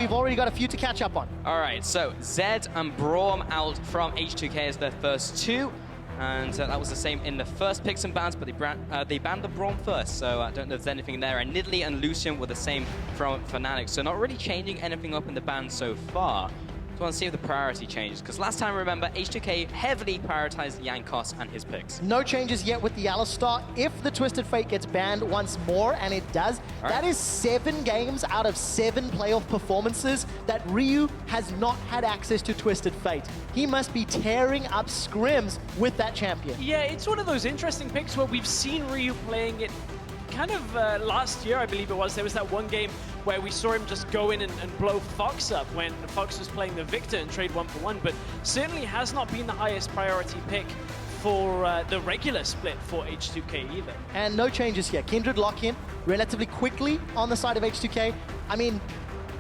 We've already got a few to catch up on. All right, so Zed and Braum out from H2K as their first two. And that was the same in the first picks and bans, but they banned the Braum first, so I don't know if there's anything there. And Nidalee and Lucian were the same from Fnatic, so not really changing anything up in the ban so far. I want to see if the priority changes, because last time, remember, H2K heavily prioritized Jankos and his picks. No changes yet with the Alistar. If the Twisted Fate gets banned once more, and it does, that is 7 games out of 7 playoff performances that Ryu has not had access to Twisted Fate. He must be tearing up scrims with that champion. Yeah, it's one of those interesting picks where we've seen Ryu playing it kind of last year, I believe it was. There was that one game where we saw him just go in and blow Fox up when Fox was playing the Victor and trade 1-for-1, but certainly has not been the highest priority pick for the regular split for H2K either. And no changes here. Kindred lock in relatively quickly on the side of H2K. I mean,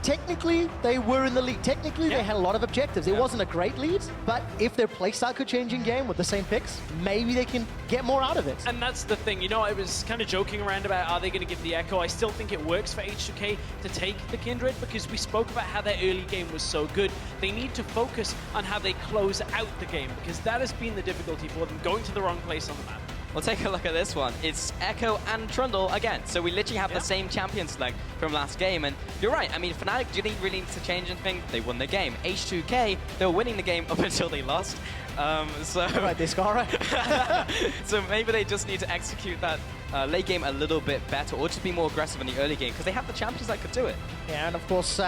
technically, they were in the lead. Technically, they had a lot of objectives. It wasn't a great lead, but if their playstyle could change in game with the same picks, maybe they can get more out of it. And that's the thing, you know, I was kind of joking around about are they going to give the Ekko. I still think it works for H2K to take the Kindred because we spoke about how their early game was so good. They need to focus on how they close out the game because that has been the difficulty for them, going to the wrong place on the map. We'll take a look at this one. It's Ekko and Trundle again. So we literally have the same champion select from last game. And you're right. I mean, Fnatic didn't really need to change anything. They won the game. H2K, they were winning the game up until they lost. Right, this guy, right? So maybe they just need to execute that late game a little bit better or just be more aggressive in the early game because they have the champions that could do it. Yeah, and of course,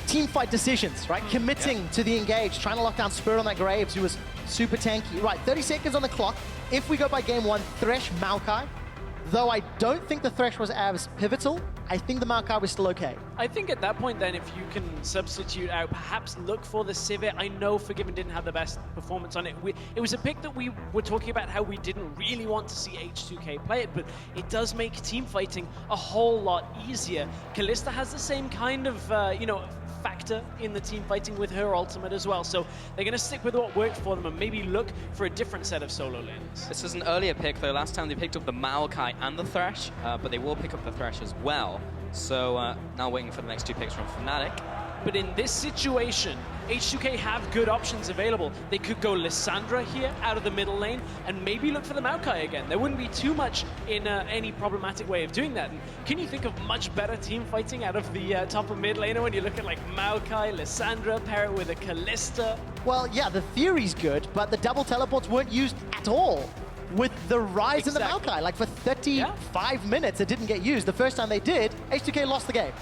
team fight decisions, right? Committing to the engage, trying to lock down Spirit on that Graves, who was super tanky. Right, 30 seconds on the clock. If we go by game 1, Thresh, Maokai. Though I don't think the Thresh was as pivotal, I think the Maokai was still okay. I think at that point then, if you can substitute out, perhaps look for the Civet. I know Febiven didn't have the best performance on it. It was a pick that we were talking about how we didn't really want to see H2K play it, but it does make team fighting a whole lot easier. Kalista has the same kind of, you know, factor in the team fighting with her ultimate as well. So they're going to stick with what worked for them and maybe look for a different set of solo lanes. This is an earlier pick though. Last time they picked up the Maokai and the Thresh, but they will pick up the Thresh as well. So now waiting for the next 2 picks from Fnatic. But in this situation, H2K have good options available. They could go Lissandra here out of the middle lane and maybe look for the Maokai again. There wouldn't be too much in any problematic way of doing that. And can you think of much better team fighting out of the top of mid laner when you look at like Maokai, Lissandra, pair it with a Kalista? Well, yeah, the theory's good, but the double teleports weren't used at all. With the Ryze and the Maokai, like for 35 minutes, it didn't get used. The first time they did, H2K lost the game.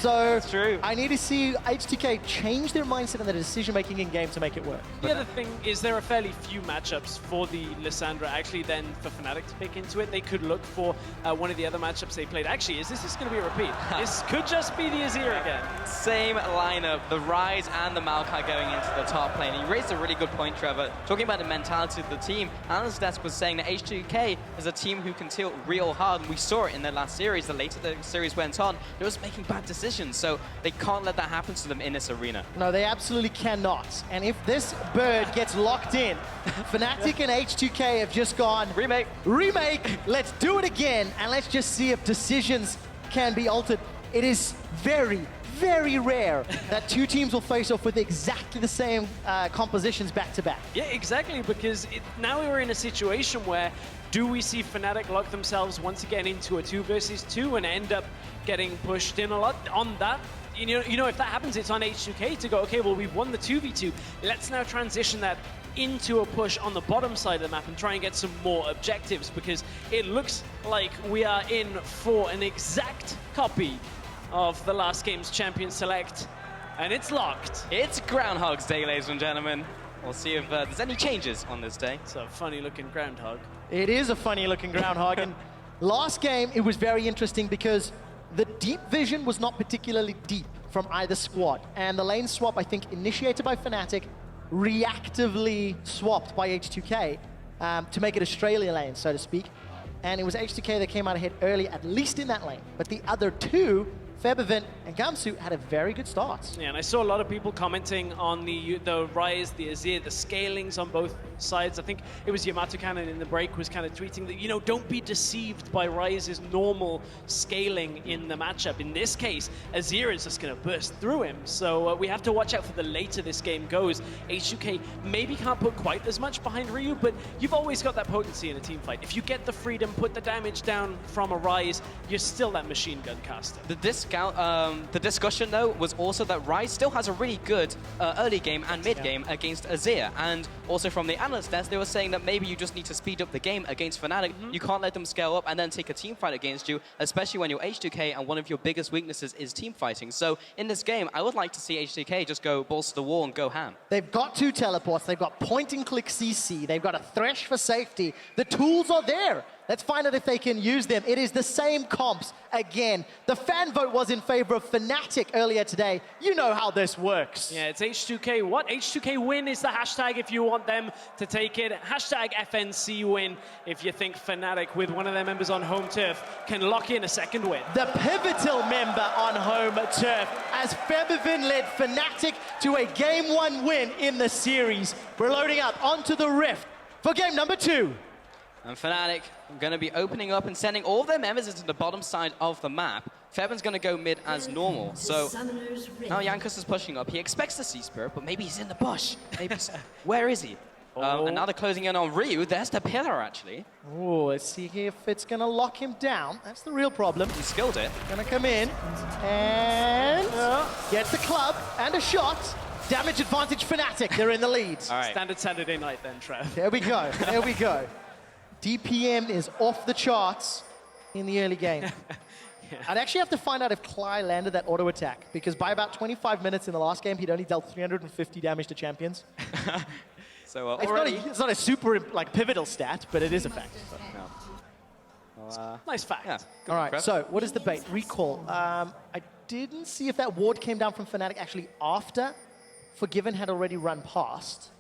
So that's true. I need to see H2K change their mindset and their decision-making in game to make it work. The other thing is there are fairly few matchups for the Lissandra. Actually, then for Fnatic to pick into it, they could look for one of the other matchups they played. Actually, is this just going to be a repeat? This could just be the Azir again. Same lineup, the Ryze and the Maokai going into the top lane. You raised a really good point, Trevor. Talking about the mentality of the team, Alan's desk was saying that H2K is a team who can tilt real hard, and we saw it in their last series. The later the series went on, they was making bad decisions, so they can't let that happen to them in this arena. No, they absolutely cannot. And if this bird gets locked in, Fnatic and H2K have just gone... Remake! Let's do it again, and let's just see if decisions can be altered. It is very, very rare that 2 teams will face off with exactly the same compositions back-to-back. Yeah, exactly, because now we're in a situation where do we see Fnatic lock themselves once again into a 2 versus 2 and end up getting pushed in a lot on that? You know, if that happens, it's on H2K to go, okay, well, we've won the 2v2. Let's now transition that into a push on the bottom side of the map and try and get some more objectives, because it looks like we are in for an exact copy of the last game's champion select, and it's locked. It's Groundhog's Day, ladies and gentlemen. We'll see if there's any changes on this day. It's a funny-looking groundhog. It is a funny-looking groundhog, and last game it was very interesting because the deep vision was not particularly deep from either squad, and the lane swap, I think, initiated by Fnatic, reactively swapped by H2K to make it Australia lane, so to speak. And it was H2K that came out ahead early, at least in that lane, but the other 2, Febiven and Gamsu had a very good start. Yeah, and I saw a lot of people commenting on the Ryze, the Azir, the scalings on both sides. I think it was Yamato Cannon in the break was kind of tweeting that, you know, don't be deceived by Ryze's normal scaling in the matchup. In this case, Azir is just going to burst through him. So we have to watch out for the later this game goes. H2K maybe can't put quite as much behind Ryu, but you've always got that potency in a team fight. If you get the freedom, put the damage down from a Ryze, you're still that machine gun caster. The discussion, though, was also that Ryze still has a really good early game and mid game against Azir. And also from the analyst desk, they were saying that maybe you just need to speed up the game against Fnatic. You can't let them scale up and then take a team fight against you, especially when you're H2K and one of your biggest weaknesses is team fighting. So in this game, I would like to see H2K just go balls to the wall and go ham. They've got 2 teleports, they've got point and click CC, they've got a Thresh for safety. The tools are there. Let's find out if they can use them. It is the same comps again. The fan vote was in favor of Fnatic earlier today. You know how this works. Yeah, it's H2K. What? H2K win is the hashtag if you want them to take it. Hashtag FNC win if you think Fnatic, with one of their members on home turf, can lock in a second win. The pivotal member on home turf as Febiven led Fnatic to a Game 1 win in the series. We're loading up onto the Rift for game number 2. And Fnatic are going to be opening up and sending all of their members into the bottom side of the map. Feben's going to go mid as normal. So now Jankos is pushing up. He expects to see Spirit, but maybe he's in the bush. Maybe where is he? And now they're closing in on Ryu. There's the pillar, actually. Oh, let's see if it's going to lock him down. That's the real problem. He skilled it. Going to come in and gets the club and a shot. Damage advantage Fnatic. They're in the lead. All right. Standard Saturday night then, Trev. There we go. There we go. DPM is off the charts in the early game. I'd actually have to find out if Klaj landed that auto attack, because by about 25 minutes in the last game, he'd only dealt 350 damage to champions. So it's not a super pivotal stat, but it is a fact. Nice fact. Yeah. All right, so what is the bait? Recall. I didn't see if that ward came down from Fnatic actually after Forgiven had already run past.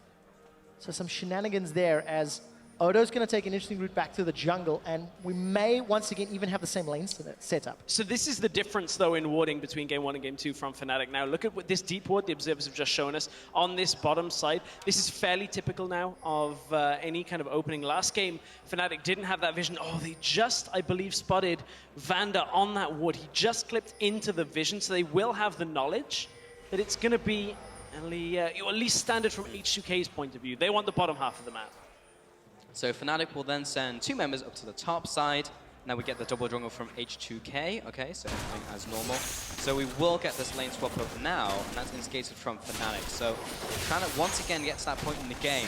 So some shenanigans there as Odo's going to take an interesting route back to the jungle, and we may once again even have the same lane set up. So this is the difference, though, in warding between Game 1 and Game 2 from Fnatic. Now, look at what this deep ward the observers have just shown us on this bottom side. This is fairly typical now of any kind of opening. Last game, Fnatic didn't have that vision. Oh, they just, I believe, spotted Vander on that ward. He just clipped into the vision, so they will have the knowledge that it's going to be at least standard from H2K's point of view. They want the bottom half of the map. So Fnatic will then send 2 members up to the top side. Now we get the double jungle from H2K. Okay, so everything as normal. So we will get this lane swap up now, and that's instigated from Fnatic. So trying to once again get to that point in the game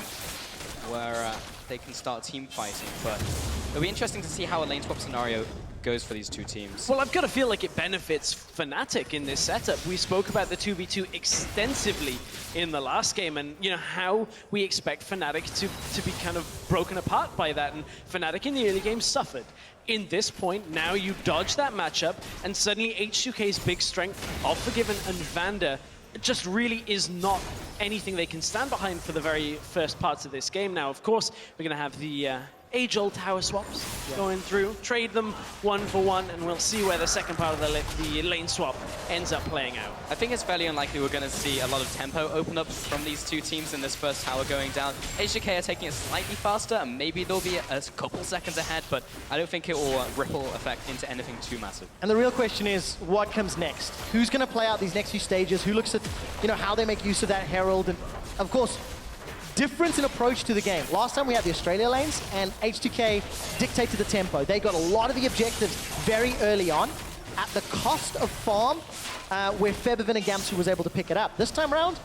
where they can start team fighting. But it'll be interesting to see how a lane swap scenario goes for these 2 teams. Well, I've got to feel like it benefits Fnatic in this setup. We spoke about the 2v2 extensively in the last game, and you know how we expect Fnatic to be kind of broken apart by that, and Fnatic in the early game suffered. In this point, now you dodge that matchup, and suddenly H2K's big strength of Forgiven and Vander just really is not anything they can stand behind for the very first parts of this game. Now, of course, we're going to have the age-old tower swaps going through, trade them 1 for 1, and we'll see where the second part of the lane swap ends up playing out. I think it's fairly unlikely we're going to see a lot of tempo open up from these 2 teams in this first tower going down. H2K are taking it slightly faster, and maybe they'll be a couple seconds ahead, but I don't think it will ripple effect into anything too massive. And the real question is, what comes next? Who's going to play out these next few stages? Who looks at, how they make use of that Herald? And of course, difference in approach to the game. Last time we had the Australia lanes, and H2K dictated the tempo. They got a lot of the objectives very early on at the cost of farm, where Febiven and Gamsu was able to pick it up. This time around,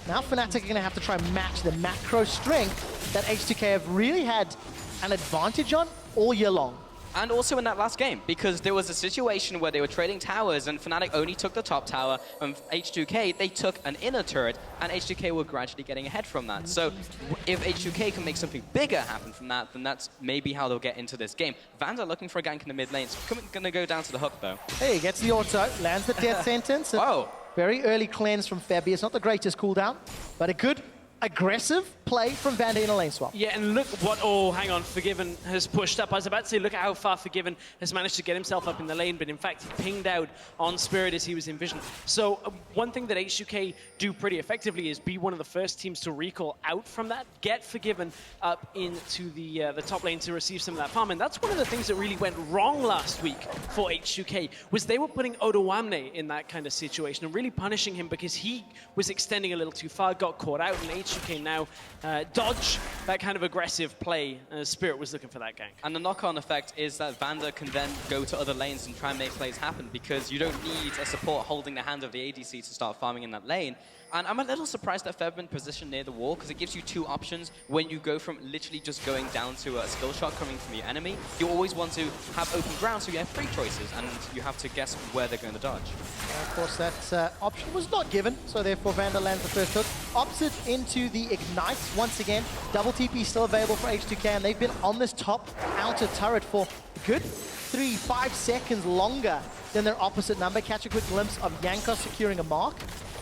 now Fnatic are going to have to try and match the macro strength that H2K have really had an advantage on all year long. And also in that last game, because there was a situation where they were trading towers and Fnatic only took the top tower, and H2K, they took an inner turret, and H2K were gradually getting ahead from that. So if H2K can make something bigger happen from that, then that's maybe how they'll get into this game. Vander looking for a gank in the mid lane. It's going to go down to the hook, though. Hey, he gets the auto, lands the death sentence. Whoa. Very early cleanse from Febi. It's not the greatest cooldown, but a good aggressive play from Vander in a lane swap. Yeah, and look what, oh, hang on, Febiven has pushed up. I was about to say, look at how far Febiven has managed to get himself up in the lane, but in fact, he pinged out on Spirit as he was in vision. So one thing that H2K do pretty effectively is be one of the first teams to recall out from that, get Febiven up into the top lane to receive some of that farm. And that's one of the things that really went wrong last week for H2K, was they were putting Odoamne in that kind of situation and really punishing him because he was extending a little too far, got caught out, and H2K now dodge that kind of aggressive play. Spirit was looking for that gank. And the knock-on effect is that Vander can then go to other lanes and try and make plays happen, because you don't need a support holding the hand of the ADC to start farming in that lane. And I'm a little surprised that Febiven positioned near the wall, because it gives you two options when you go from literally just going down to a skill shot coming from your enemy. You always want to have open ground, so you have three choices, and you have to guess where they're going to dodge. Of course, that option was not given, so therefore Vander lands the first hook. Opposite into the Ignite once again. Double TP still available for H2K, and they've been on this top outer turret for a good 3-5 seconds longer than their opposite number. Catch a quick glimpse of Jankos securing a mark.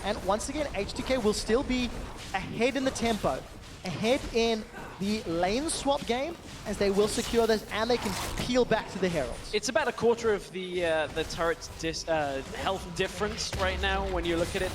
And once again, H2K will still be ahead in the tempo, ahead in the lane swap game, as they will secure this, and they can peel back to the Heralds. It's about a quarter of the turret's health difference right now when you look at it.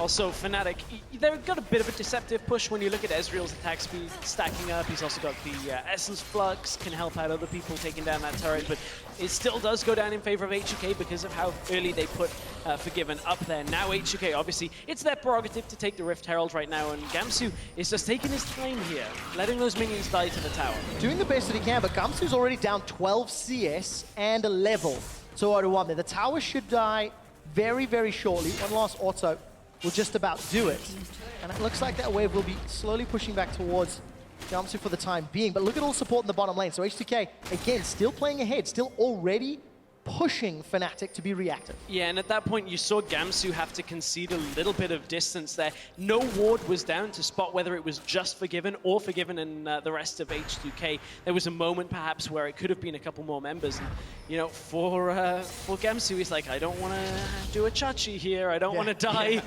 Also, Fnatic, they've got a bit of a deceptive push when you look at Ezreal's attack speed stacking up. He's also got the Essence Flux, can help out other people taking down that turret, but it still does go down in favor of H2K because of how early they put Febiven up there. Now H2K, obviously, it's their prerogative to take the Rift Herald right now, and Gamsu is just taking his time here, letting those minions die to the tower. Doing the best that he can, but Gamsu's already down 12 CS and a level to Odoamne. The tower should die very, very shortly. One last auto will just about do it. And it looks like that wave will be slowly pushing back towards Gamsu for the time being. But look at all support in the bottom lane. So H2K, again, still playing ahead, still already pushing Fnatic to be reactive. Yeah, and at that point you saw Gamsu have to concede a little bit of distance there. No ward was down to spot whether it was just Febiven or Febiven and the rest of H2K. There was a moment perhaps where it could have been a couple more members. And, you know, for Gamsu, he's like, I don't want to do a chachi here. I don't want to die.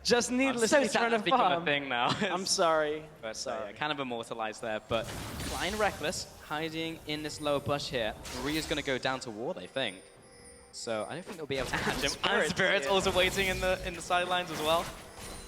Just needlessly trying to become farm. a thing now. I'm sorry. But sorry. Kind of immortalized there, but Klaj and Rekkles hiding in this lower bush here. Maria's going to go down to ward, I think. So I don't think they'll be able to catch him. And Spirit's also waiting in the sidelines as well.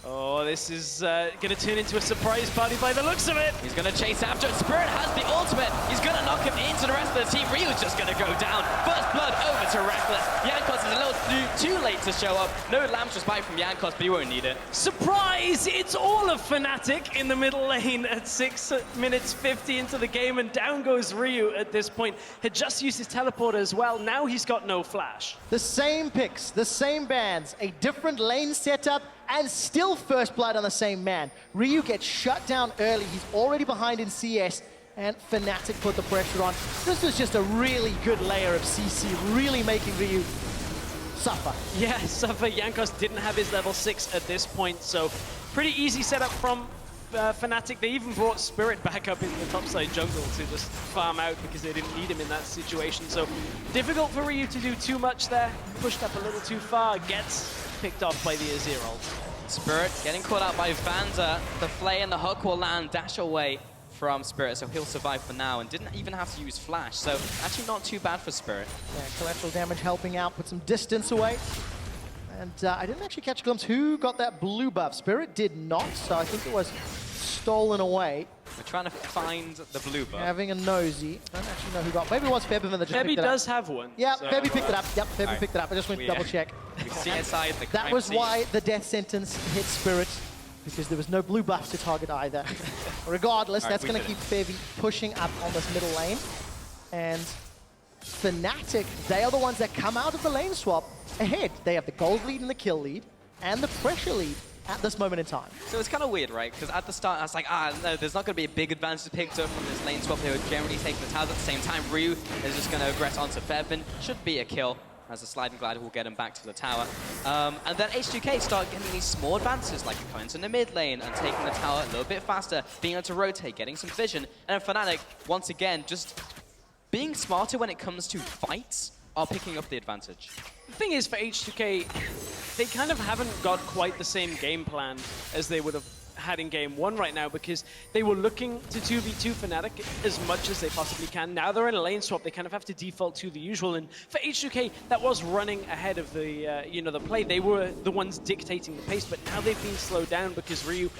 Oh, this is going to turn into a surprise party by the looks of it. He's going to chase after it. Spirit has the ultimate. He's going to knock him into the rest of the team. Ryu's just going to go down. First blood over to Rekkles. Jankos is a little too late to show up. No lamp just by from Jankos, but he won't need it. Surprise! It's all of Fnatic in the middle lane at 6 minutes 50 into the game, and down goes Ryu at this point. Had just used his teleporter as well. Now he's got no flash. The same picks, the same bans, a different lane setup, and still first blood on the same man. Ryu gets shut down early. He's already behind in CS, and Fnatic put the pressure on. This was just a really good layer of CC, really making Ryu suffer. Yeah, suffer. Jankos didn't have his level 6 at this point, so pretty easy setup from Fnatic. They even brought Spirit back up in the topside jungle to just farm out because they didn't need him in that situation. So difficult for Ryu to do too much there. Pushed up a little too far, gets picked off by the Ezreal. Spirit getting caught out by Vander. The flay and the hook will land, dash away from Spirit, so he'll survive for now, and didn't even have to use flash, so actually not too bad for Spirit. Yeah, collateral damage helping out, put some distance away. And I didn't actually catch a glimpse who got that blue buff. Spirit did not, so I think it was stolen away. We're trying to find the blue buff. Having a nosy. I don't actually know who got. Maybe it was Febiven that just picked it up. Febi does have one. Yeah, so, Febi picked it up. Yep, Febi picked it up. I just went to double check. We see inside the That was why the death sentence hit Spirit, because there was no blue buff to target either. Regardless, that's going to keep Febi pushing up on this middle lane. And Fnatic, they are the ones that come out of the lane swap ahead. They have the gold lead and the kill lead, and the pressure lead at this moment in time. So it's kind of weird, right? Because at the start, I was like, no, there's not going to be a big advantage picked up from this lane swap. They were generally taking the towers at the same time. Ryu is just going to aggress onto Febiven. Should be a kill, as the sliding glider will get him back to the tower. And then H2K start getting these small advances, like coming to the mid lane and taking the tower a little bit faster, being able to rotate, getting some vision. And then Fnatic, once again, just being smarter when it comes to fights, are picking up the advantage. The thing is, for H2K, they kind of haven't got quite the same game plan as they would have had in game 1 right now, because they were looking to 2v2 Fnatic as much as they possibly can. Now they're in a lane swap, they kind of have to default to the usual, and for H2K, that was running ahead of the the play. They were the ones dictating the pace, but now they've been slowed down because Ryu,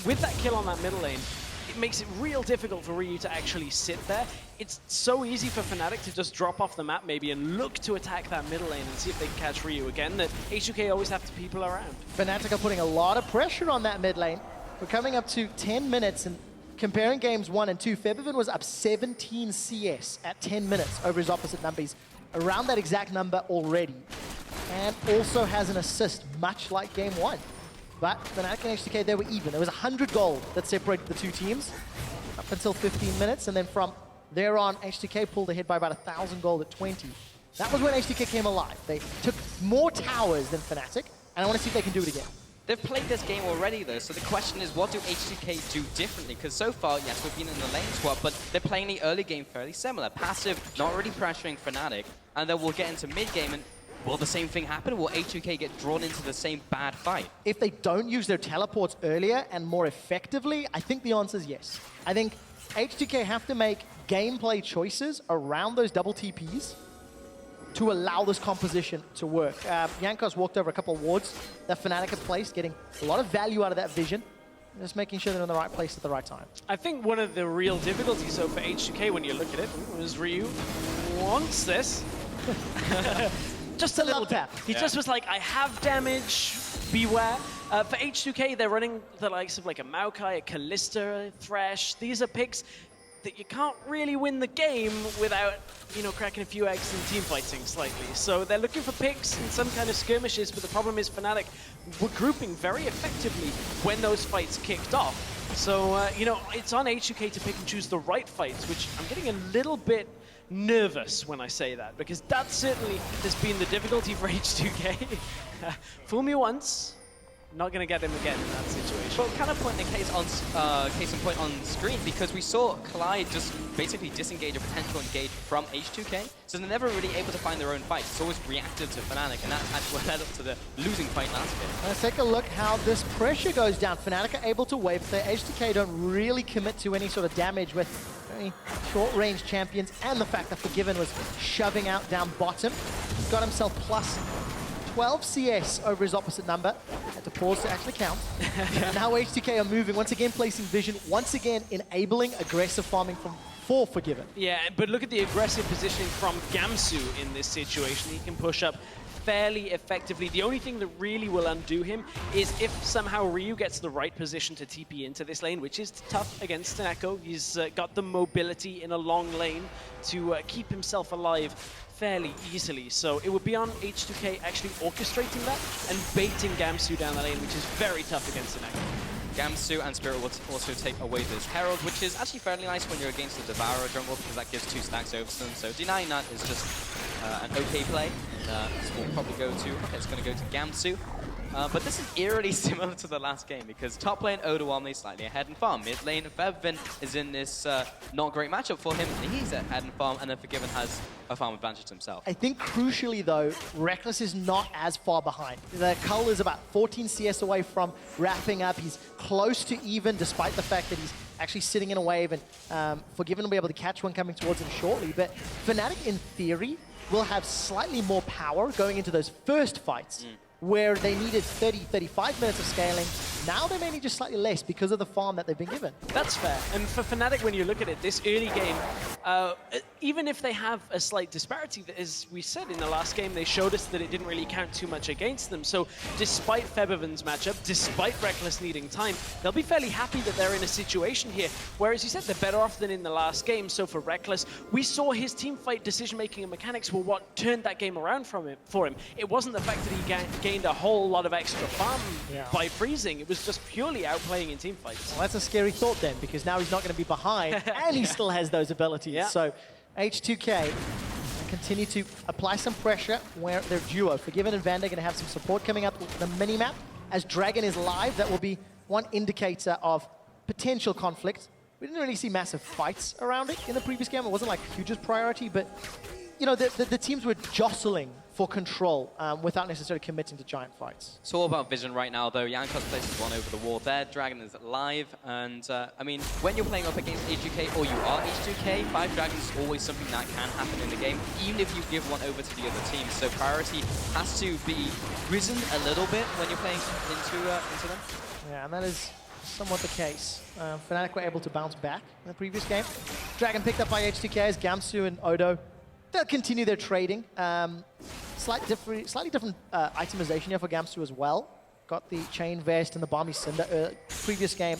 with that kill on that middle lane, it makes it real difficult for Ryu to actually sit there. It's so easy for Fnatic to just drop off the map maybe and look to attack that middle lane and see if they can catch Ryu again, that H2K always have to people around. Fnatic are putting a lot of pressure on that mid lane. We're coming up to 10 minutes, and comparing games 1 and 2, Febiven was up 17 CS at 10 minutes over his opposite numbers, around that exact number already, and also has an assist, much like game 1. But Fnatic and H2K, they were even. There was 100 gold that separated the two teams up until 15 minutes, and then from there on, H2K pulled ahead by about 1,000 gold at 20. That was when H2K came alive. They took more towers than Fnatic, and I want to see if they can do it again. They've played this game already, though, so the question is, what do H2K do differently? Because so far, yes, we've been in the lane swap, but they're playing the early game fairly similar. Passive, not really pressuring Fnatic, and then we'll get into mid-game, and will the same thing happen? Will H2K get drawn into the same bad fight? If they don't use their teleports earlier and more effectively, I think the answer is yes. I think H2K have to make gameplay choices around those double TPs to allow this composition to work. Jankos walked over a couple of wards that Fnatic had placed, getting a lot of value out of that vision, just making sure they're in the right place at the right time. I think one of the real difficulties, though, for H2K when you look at it, was Ryu wants this. Just a little tap. He just was like, I have damage, beware. For H2K, they're running the likes of like a Maokai, a Kalista, a Thresh. These are picks that you can't really win the game without, cracking a few eggs and team fighting slightly. So they're looking for picks and some kind of skirmishes, but the problem is Fnatic were grouping very effectively when those fights kicked off. So, it's on H2K to pick and choose the right fights, which I'm getting a little bit nervous when I say that, because that certainly has been the difficulty for H2K. Fool me once, not going to get him again in that situation. Well, kind of point in case in point on screen, because we saw Klaj just basically disengage a potential engage from H2K, so they're never really able to find their own fight. It's always reactive to Fnatic, and that actually led up to the losing fight last game. Let's take a look how this pressure goes down. Fnatic are able to wave. The H2K don't really commit to any sort of damage with very short-range champions, and the fact that Febiven was shoving out down bottom. He's got himself plus 12 CS over his opposite number. Had to pause to actually count. Now H2K are moving, once again placing vision, once again enabling aggressive farming for Febiven. Yeah, but look at the aggressive positioning from Gamsu in this situation. He can push up fairly effectively. The only thing that really will undo him is if somehow Ryu gets the right position to TP into this lane, which is tough against an Ekko. He's got the mobility in a long lane to keep himself alive fairly easily. So it would be on H2K actually orchestrating that and baiting Gamsu down the lane, which is very tough against an Ekko. Gamsu and Spirit will also take away this Herald, which is actually fairly nice when you're against the Devourer jungle, because that gives 2 stacks over them. So denying that is just an okay play. And this will probably go to, okay, it's going to go to Gamsu. But this is eerily similar to the last game, because top lane Odoamne slightly ahead in farm. Mid lane Febiven is in this not great matchup for him. He's ahead in farm, and then Febiven has a farm advantage himself. I think crucially though, Rekkles is not as far behind. The Cull is about 14 CS away from wrapping up. He's close to even, despite the fact that he's actually sitting in a wave, and Febiven will be able to catch one coming towards him shortly. But Fnatic, in theory, will have slightly more power going into those first fights, where they needed 30, 35 minutes of scaling. Now they may need just slightly less because of the farm that they've been given. That's fair. And for Fnatic, when you look at it, this early game, even if they have a slight disparity, as we said in the last game, they showed us that it didn't really count too much against them. So despite Febiven's matchup, despite Rekkles needing time, they'll be fairly happy that they're in a situation here where, as you said, they're better off than in the last game. So for Rekkles, we saw his team fight decision-making and mechanics were what turned that game around for him. It wasn't the fact that he gained a whole lot of extra farm by freezing. It was just purely outplaying in team fights. Well, that's a scary thought then, because now he's not going to be behind, and he still has those abilities. Yeah. So H2K continue to apply some pressure where their duo, Febiven and Vander, going to have some support coming up the mini-map. As Dragon is live, that will be one indicator of potential conflict. We didn't really see massive fights around it in the previous game. It wasn't like hugest priority, but the teams were jostling for control without necessarily committing to giant fights. It's all about vision right now, though. Jankos places one over the wall there. Dragon is live, and I mean, when you're playing up against H2K, or you are H2K, 5 Dragons is always something that can happen in the game, even if you give one over to the other team. So priority has to be risen a little bit when you're playing into them. Yeah, and that is somewhat the case. Fnatic were able to bounce back in the previous game. Dragon picked up by H2K as Gamsu and Odo. They'll continue their trading. Slightly different itemization here for Gamsu as well. Got the chain vest and the Balmy Cinder. Previous game,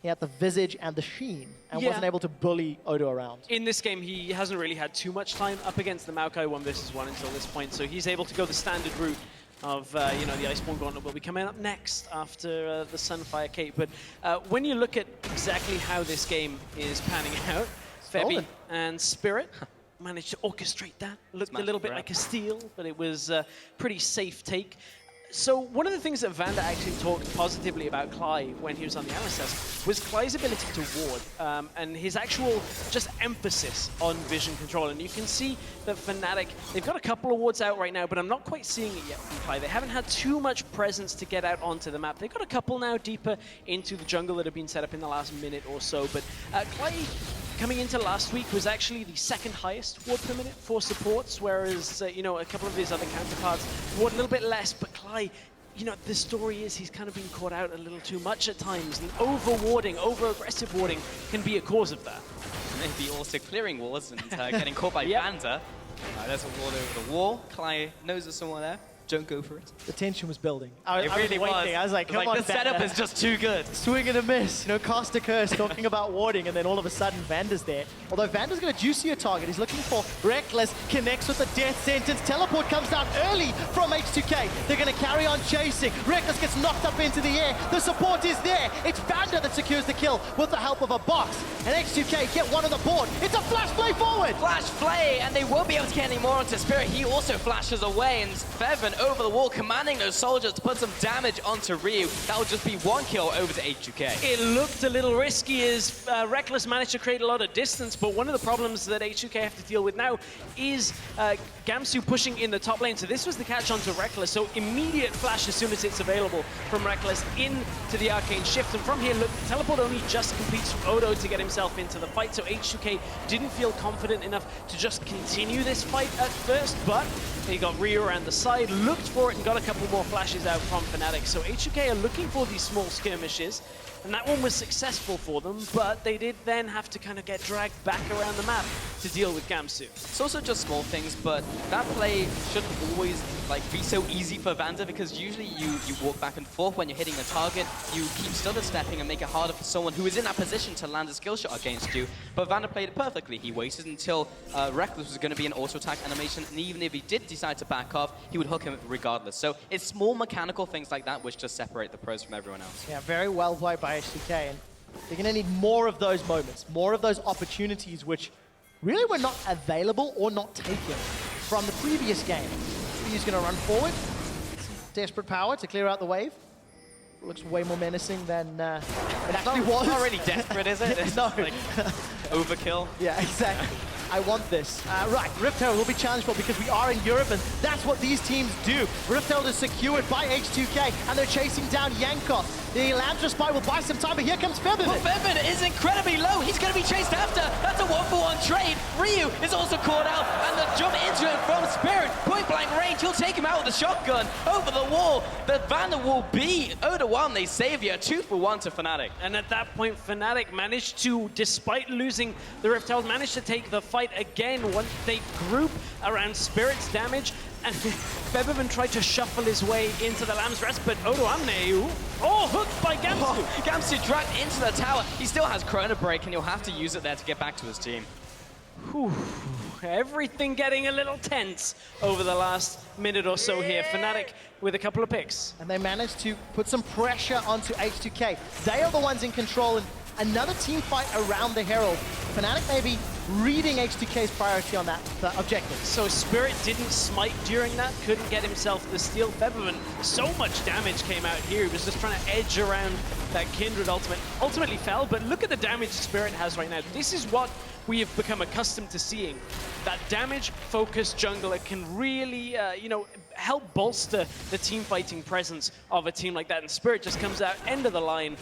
he had the Visage and the Sheen, and wasn't able to bully Odo around. In this game, he hasn't really had too much time up against the Maokai 1v1 until this point, so he's able to go the standard route of, you know, the Iceborne Gauntlet will be coming up next after the Sunfire Cape. But when you look at exactly how this game is panning out, Febi and Spirit managed to orchestrate that. Looked a little bit like a steal, but it was a pretty safe take. So one of the things that Vander actually talked positively about Klaj when he was on the LSS was Klaj's ability to ward and his actual just emphasis on vision control. And you can see that Fnatic, they've got a couple of wards out right now, but I'm not quite seeing it yet from Klaj. They haven't had too much presence to get out onto the map. They've got a couple now deeper into the jungle that have been set up in the last minute or so. But Klaj, coming into last week, was actually the second highest ward per minute for supports, whereas, you know, a couple of his other counterparts ward a little bit less, but Klaj, you know, the story is he's kind of been caught out a little too much at times, and over-warding, over-aggressive warding can be a cause of that. Maybe also clearing walls and getting caught by Vander. There's a ward over the wall. Klaj knows there's someone there. Don't go for it. The tension was building. It really was. I was like, come on, the setup is just too good. Swing and a miss, you know, cast a curse, talking about warding, and then all of a sudden Vander's there. Although Vander's got a juicier target. He's looking for Rekkles, connects with the death sentence. Teleport comes down early from H2K. They're going to carry on chasing. Rekkles gets knocked up into the air. The support is there. It's Vander that secures the kill with the help of a box. And H2K get one on the board. It's a flash play forward. Flash play, and they won't be able to get any more onto Spirit. He also flashes away, and Febiven over the wall, commanding those soldiers to put some damage onto Ryu. That'll just be one kill over to H2K. It looked a little risky as Rekkles managed to create a lot of distance, but one of the problems that H2K have to deal with now is Gamsu pushing in the top lane. So this was the catch onto Rekkles. So immediate flash as soon as it's available from Rekkles into the Arcane Shift. And from here, look, teleport only just completes from Odo to get himself into the fight. So H2K didn't feel confident enough to just continue this fight at first, but he got Ryu around the side, looked for it, and got a couple more flashes out from Fnatic. So H2K are looking for these small skirmishes, and that one was successful for them, but they did then have to kind of get dragged back around the map to deal with Gamsu. It's also just small things, but that play shouldn't always be so easy for Vander, because usually you walk back and forth when you're hitting a target, you keep stutter stepping and make it harder for someone who is in that position to land a skill shot against you. But Vander played it perfectly. He waited until Rekkles was going to be an auto attack animation, and even if he did decide to back off, he would hook him regardless. So it's small mechanical things like that which just separate the pros from everyone else. Yeah, very well played by H2K, and they're going to need more of those moments, more of those opportunities which really were not available or not taken from the previous game. He's going to run forward. Desperate power to clear out the wave. Looks way more menacing than it actually was. Not really desperate, is it? It's no. like overkill. Yeah, exactly. I want this. Right, Rift Herald will be challenged for because we are in Europe, and that's what these teams do. Rift Herald is secured by H2K, and they're chasing down Jankos. The Lambda Spy will buy some time, but here comes Febiven. Well, Febiven is incredibly low. He's going to be chased after. That's a 1-for-1 trade. Ryu is also caught out, and the jump into it from Spirit. Point-blank range. He'll take him out with a shotgun over the wall. The Vander will be Odoamne's savior. 2-for-1 to Fnatic. And at that point, Fnatic managed to, despite losing the Rift Herald, managed to take the fight again once they group around Spirit's damage. And Febiven tried to shuffle his way into the Lamb's Rest, but Odoamne, hooked by Gamsu. Gamsu dragged into the tower. He still has Chrono Break, and he'll have to use it there to get back to his team. Whew. Everything getting a little tense over the last minute or so here. Fnatic with a couple of picks. And they managed to put some pressure onto H2K. They are the ones in control, and another team fight around the Herald. Fnatic maybe reading H2K's priority on that objective. So Spirit didn't smite during that, couldn't get himself the steal. Febiven, so much damage came out here. He was just trying to edge around that Kindred ultimate. Ultimately fell, but look at the damage Spirit has right now. This is what we have become accustomed to seeing. That damage-focused jungler can really, you know, help bolster the team fighting presence of a team like that. And Spirit just comes out, end of the line,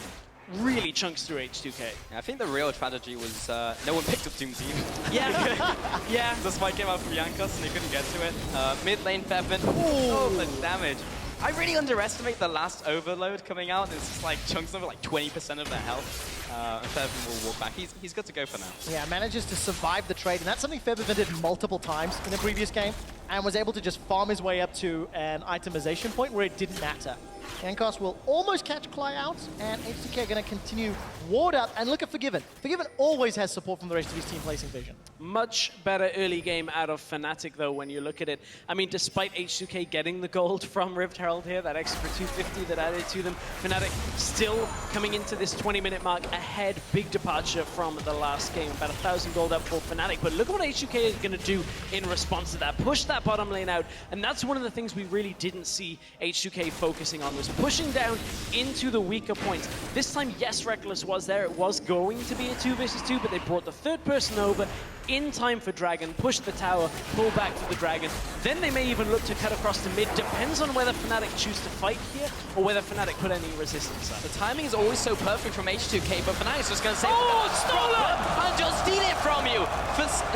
really chunks through H2K. Yeah, I think the real tragedy was no one picked up Doom Team. Yeah, yeah. The spike came out from Jankos and they couldn't get to it. Mid lane Febiven. Oh, the damage. I really underestimate the last overload coming out. It's just like chunks of like 20% of their health. And Febiven will walk back. He's good to go for now. Yeah, manages to survive the trade, and that's something Febiven did multiple times in the previous game, and was able to just farm his way up to an itemization point where it didn't matter. Jankos will almost catch Klaj out, and H2K are going to continue ward up, and look at Febiven. Febiven always has support from the rest of his team placing vision. Much better early game out of Fnatic, though, when you look at it. I mean, despite H2K getting the gold from Rift Herald here, that extra 250 that added to them, Fnatic still coming into this 20-minute mark ahead. Big departure from the last game. About 1,000 gold up for Fnatic. But look at what H2K is going to do in response to that. Push that bottom lane out. And that's one of the things we really didn't see H2K focusing on, was pushing down into the weaker points. This time, yes, Rekkles was there. It was going to be a 2 versus 2, but they brought the third person over in time for Dragon, push the tower, pull back for the Dragon. Then they may even look to cut across the mid. Depends on whether Fnatic choose to fight here or whether Fnatic put any resistance up. The timing is always so perfect from H2K, but Fnatic's just going to say, oh, stolen! I'll just steal it from you.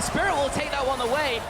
Spirit will take that one away.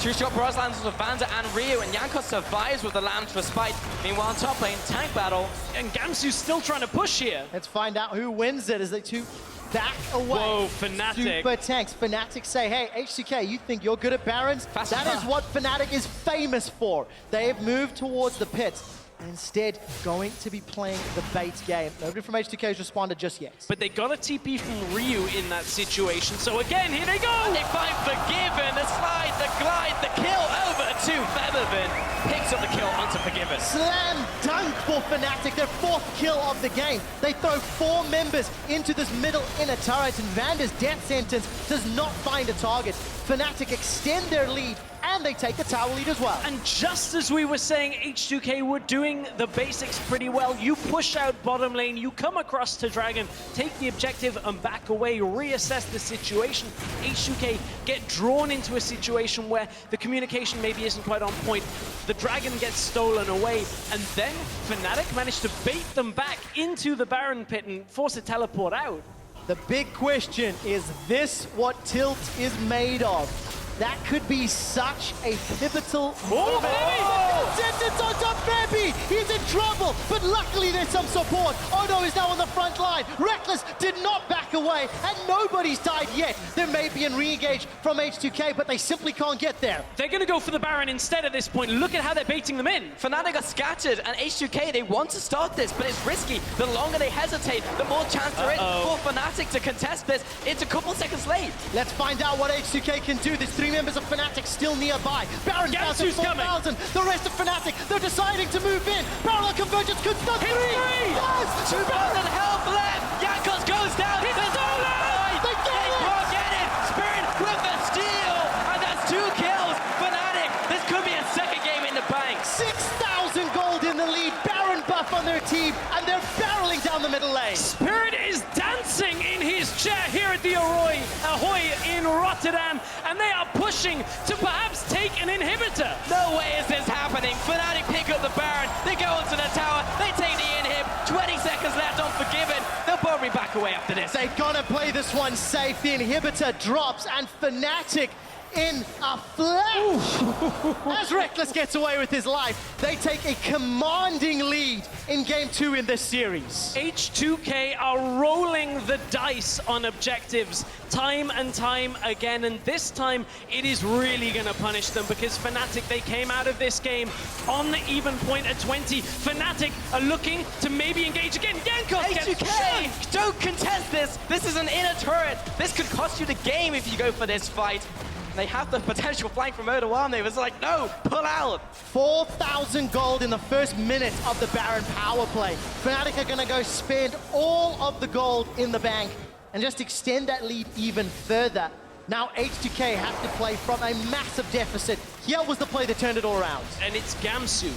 True shot Bros lands with Vander and Ryu, and Jankos survives with the Lambs for Spite. Meanwhile, on top lane, tank battle. And Gamsu's still trying to push here. Let's find out who wins it as they two back away. Whoa, Fnatic. Super tanks. Fnatic say, hey, H2K, you think you're good at Barons? That is what Fnatic is famous for. They have moved towards the pit, and instead going to be playing the bait game. Nobody from H2K has responded just yet. But they got a TP from Ryu in that situation. So again, here they go! And they find Febiven, the slide, the glide, the kill over to Febiven. Picks up the kill onto Febiven. Slam dunk for Fnatic, their 4th kill of the game. They throw 4 members into this middle inner turret, and Vander's death sentence does not find a target. Fnatic extend their lead, and they take the tower lead as well. And just as we were saying, H2K were doing the basics pretty well. You push out bottom lane, you come across to Dragon, take the objective and back away, reassess the situation. H2K get drawn into a situation where the communication maybe isn't quite on point. The Dragon gets stolen away, and then Fnatic managed to bait them back into the Baron pit and force a teleport out. The big question is this what Tilt is made of? That could be such a pivotal moment. Sentence on top, Febby! He's in trouble, but luckily there's some support. Odo is now on the front line. Rekkles did not back away, and nobody's died yet. There may be a re-engage from H2K, but they simply can't get there. They're going to go for the Baron instead at this point. Look at how they're baiting them in. Fnatic are scattered, and H2K, they want to start this, but it's risky. The longer they hesitate, the more chance there is for Fnatic to contest this. It's a couple seconds late. Let's find out what H2K can do. There's 3 members of Fnatic still nearby. Baron down to 4,000. The rest of Fnatic, they're deciding to move in. Parallel convergence could start 3. Yes! 2,000 health left. Jankos goes down. It's stolen! They Get it! Spirit with the steal, and that's 2 kills. Fnatic, this could be a second game in the bank. 6,000 gold in the lead. Baron buff on their team, and they're barreling down the middle lane. Spirit is dancing in his chair here at the Ahoy in Rotterdam, and they are pushing to perhaps take an inhibitor. No way is this happening. Fnatic pick up the Baron, they go into the tower, they take the inhib, 20 seconds left on Forgiven. They'll probably back away after this. They're gonna play this one safe. The inhibitor drops, and Fnatic in a flash. As Rekkles gets away with his life, they take a commanding lead in Game 2 in this series. H2K are rolling the dice on objectives time and time again, and this time it is really going to punish them, because Fnatic, they came out of this game on the even point at 20. Fnatic are looking to maybe engage again. Jankos H2K, don't contest this. This is an inner turret. This could cost you the game if you go for this fight. They have the potential flank from Odoamne. It was like, no, pull out. 4,000 gold in the first minute of the Baron power play. Fnatic are gonna go spend all of the gold in the bank and just extend that lead even further. Now H2K have to play from a massive deficit. Here was the play that turned it all around. And it's Gamsu.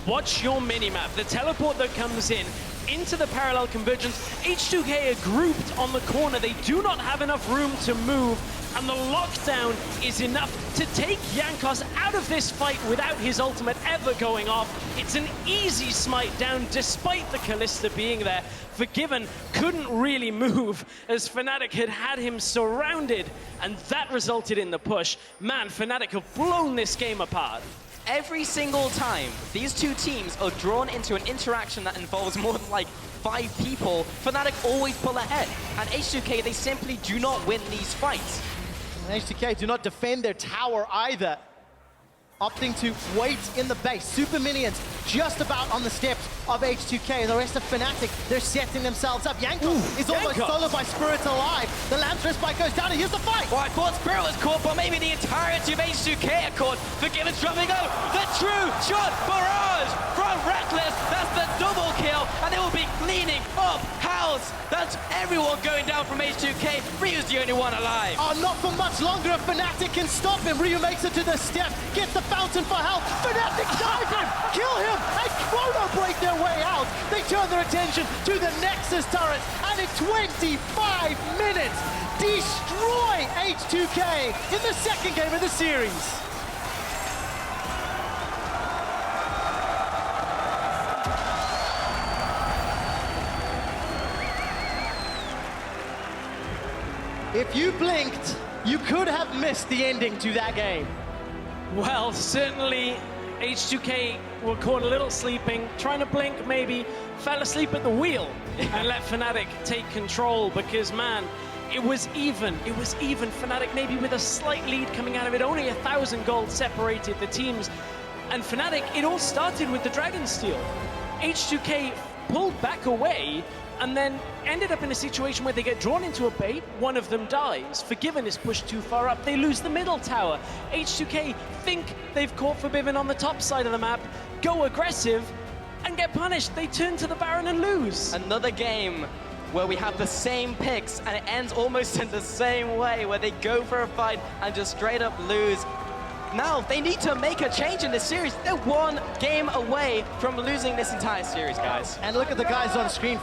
Watch your minimap. The teleport that comes in into the parallel convergence. H2K are grouped on the corner. They do not have enough room to move. And the lockdown is enough to take Jankos out of this fight without his ultimate ever going off. It's an easy smite down despite the Kalista being there. Febiven couldn't really move as Fnatic had him surrounded, and that resulted in the push. Man, Fnatic have blown this game apart. Every single time these two teams are drawn into an interaction that involves more than like 5 people, Fnatic always pull ahead. And H2K, they simply do not win these fights. And H2K do not defend their tower either, opting to wait in the base. Super minions just about on the steps of H2K, and the rest of Fnatic, they're setting themselves up. Jankos is almost soloed by Spirit Alive. The Lance Spike goes down, and here's the fight! Well, I thought Spirit was caught, but maybe the entirety of H2K are caught. Febiven's dropping out. The true shot barrage from Rekkles. That's the double kill, and they will be cleaning up house. That's everyone going down from H2K. Ryu's the only one alive. Oh, not for much longer if Fnatic can stop him. Ryu makes it to the step, gets the fountain for help. Fnatic dive him, kill him, and Chrono break their way out. They turn their attention to the Nexus turret, and in 25 minutes, destroy H2K in the second game of the series. If you blinked, you could have missed the ending to that game. Well, certainly H2K were caught a little sleeping, trying to blink maybe, fell asleep at the wheel and let Fnatic take control because, man, it was even. Fnatic maybe with a slight lead coming out of it. Only 1,000 gold separated the teams. And Fnatic, it all started with the Dragon Steel. H2K pulled back away and then ended up in a situation where they get drawn into a bait, one of them dies. Febiven is pushed too far up, they lose the middle tower. H2K think they've caught Febiven on the top side of the map, go aggressive, and get punished. They turn to the Baron and lose. Another game where we have the same picks, and it ends almost in the same way, where they go for a fight and just straight up lose. Now, they need to make a change in this series. They're one game away from losing this entire series, guys. And look at the guys on screen.